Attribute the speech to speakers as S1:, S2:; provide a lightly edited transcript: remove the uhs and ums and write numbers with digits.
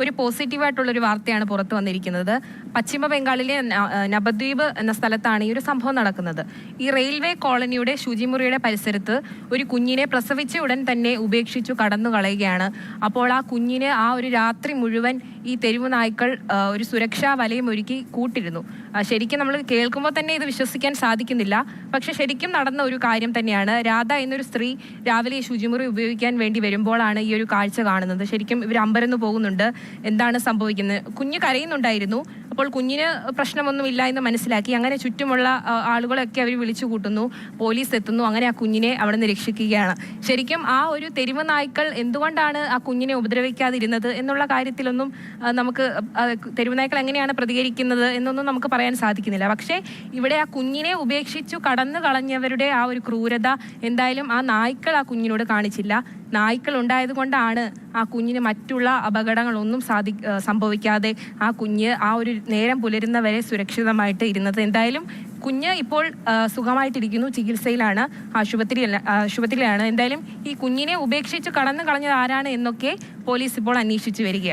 S1: ഒരു പോസിറ്റീവായിട്ടുള്ളൊരു വാർത്തയാണ് പുറത്തു വന്നിരിക്കുന്നത്. പശ്ചിമ ബംഗാളിലെ നവദ്വീപ് എന്ന സ്ഥലത്താണ് ഈ ഒരു സംഭവം നടക്കുന്നത്. ഈ റെയിൽവേ കോളനിയുടെ ശുചിമുറിയുടെ പരിസരത്ത് ഒരു കുഞ്ഞിനെ പ്രസവിച്ച ഉടൻ തന്നെ ഉപേക്ഷിച്ചു കടന്നു കളയുകയാണ്. അപ്പോൾ ആ കുഞ്ഞിന് ആ ഒരു രാത്രി മുഴുവൻ ഈ തെരുവ് നായ്ക്കൾ ഒരു സുരക്ഷാ വലയം ഒരുക്കി കൂട്ടിരുന്നു. ശരിക്കും നമ്മൾ കേൾക്കുമ്പോൾ തന്നെ ഇത് വിശ്വസിക്കാൻ സാധിക്കുന്നില്ല. പക്ഷെ ശരിക്കും നടന്ന ഒരു കാര്യം തന്നെയാണ്. രാധ എന്നൊരു സ്ത്രീ രാവിലെ ഈ ശുചിമുറി ഉപയോഗിക്കാൻ വേണ്ടി വരുമ്പോഴാണ് ഈ ഒരു കാഴ്ച കാണുന്നത്. ശരിക്കും ഇവർ അമ്പരന്ന് പോകുന്നുണ്ട്. എന്താണ് സംഭവിക്കുന്നത്? കുഞ്ഞ് കരയുന്നുണ്ടായിരുന്നു. അപ്പോൾ കുഞ്ഞിന് പ്രശ്നമൊന്നുമില്ല എന്ന് മനസ്സിലാക്കി അങ്ങനെ ചുറ്റുമുള്ള ആളുകളൊക്കെ അവർ വിളിച്ചു കൂട്ടുന്നു. പോലീസ് എത്തുന്നു. അങ്ങനെ ആ കുഞ്ഞിനെ അവിടെ നിന്ന് രക്ഷിക്കുകയാണ്. ശരിക്കും ആ ഒരു തെരുവ് നായ്ക്കൾ എന്തുകൊണ്ടാണ് ആ കുഞ്ഞിനെ ഉപദ്രവിക്കാതിരുന്നത് എന്നുള്ള കാര്യത്തിലൊന്നും നമുക്ക് തെരുവ് നായ്ക്കൾ എങ്ങനെയാണ് പ്രതികരിക്കുന്നത് എന്നൊന്നും നമുക്ക് പറയാൻ സാധിക്കുന്നില്ല. പക്ഷേ ഇവിടെ ആ കുഞ്ഞിനെ ഉപേക്ഷിച്ചു കടന്നു കളഞ്ഞവരുടെ ആ ഒരു ക്രൂരത എന്തായാലും ആ നായ്ക്കൾ ആ കുഞ്ഞിനോട് കാണിച്ചില്ല. നായ്ക്കൾ ഉണ്ടായത് കൊണ്ടാണ് ആ കുഞ്ഞിന് മറ്റുള്ള അപകടങ്ങളൊന്നും സംഭവിക്കാതെ ആ കുഞ്ഞ് ആ ഒരു നേരം പുലരുന്നവരെ സുരക്ഷിതമായിട്ട് ഇരുന്നത്. എന്തായാലും കുഞ്ഞ് ഇപ്പോൾ സുഖമായിട്ടിരിക്കുന്നു, ചികിത്സയിലാണ്, ആശുപത്രിയിലാണ്. എന്തായാലും ഈ കുഞ്ഞിനെ ഉപേക്ഷിച്ച് കടന്നു കളഞ്ഞത് ആരാണ് എന്നൊക്കെ പോലീസ് ഇപ്പോൾ അന്വേഷിച്ചു വരികയാണ്.